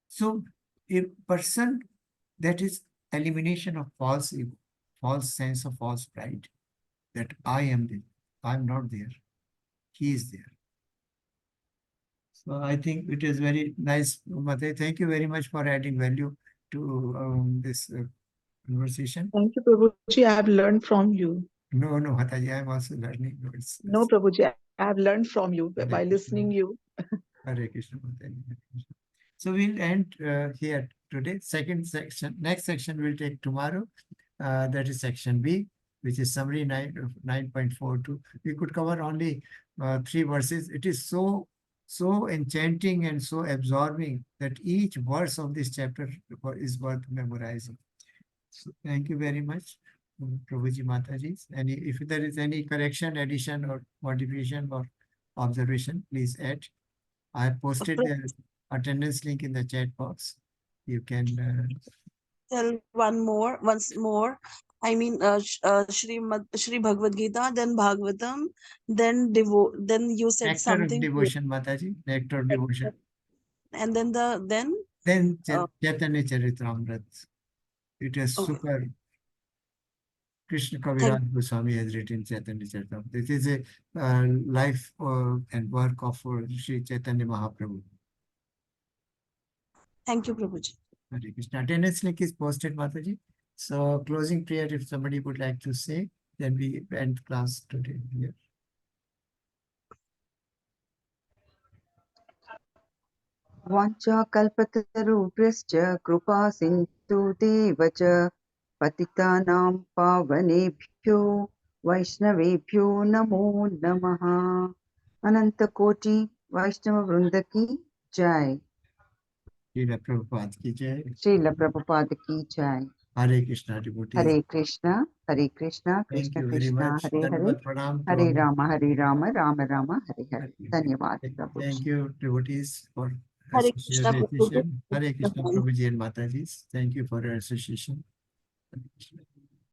S1: So a person, that is elimination of false ego, false sense of false pride, that I am there, I am not there, he is there. So I think it is very nice, Mate. Thank you very much for adding value to this conversation.
S4: Thank you, Prabhuji. I have learned from you.
S1: No, no, Mataji, I am also learning. No,
S4: No, Prabhuji, I have learned from you
S1: Hare
S4: by
S1: Krishna.
S4: listening you.
S1: Hare Krishna, Mataji, Hare Krishna. So we'll end here today. Second section, next section we'll take tomorrow. That is section B, which is summary 9.42. We could cover only 3 verses. It is so enchanting and so absorbing that each verse of this chapter is worth memorizing. So thank you very much, Prabhuji Mataji. If there is any correction, addition, or modification or observation, please add. I have posted the attendance link in the chat box. You can
S2: Tell once more. I mean, Shri Bhagavad Gita, then Bhagavatam, then then you said
S1: nectar of
S2: something,
S1: devotion, Mataji, nectar of devotion.
S2: and then
S1: Then
S2: uh,
S1: Chaitanya Charitamrita. It is
S2: okay.
S1: super. Krishna
S2: Thank,
S1: Kaviraj Goswami has written Chaitanya Charitamrita. This is a life and work of Sri Chaitanya Mahaprabhu.
S2: thank you, Prabhuji.
S1: Hare Krishna. Attendance link is posted, Mataji. So closing prayer, if somebody would like to say, then we end class today here.
S3: वाञ्छाकल्पतरुभ्यश्च कृपा सिन्धुदेव च पतितानां पावनेभ्यो वैष्णवेभ्यो नमो नमः। अनंतकोटि वैष्णव वृंद की जय।
S1: Srila Prabhupada ki jai.
S3: Srila Prabhupada की जय।
S1: Hare Krishna devotees.
S3: Hare Krishna Krishna
S1: Thank you very
S3: Krishna
S1: much.
S3: Hare Hare,
S1: Dandavat pranam to
S3: Hare
S1: all.
S3: Ram Ram Ram Hare Hare. धन्यवाद प्रभु।
S1: Thank you, devotees, for
S2: Hare Krishna, Prabhuji.
S1: association. Hare Krishna, Prabhuji and Mataji. Thank you for your association. Hare Krishna.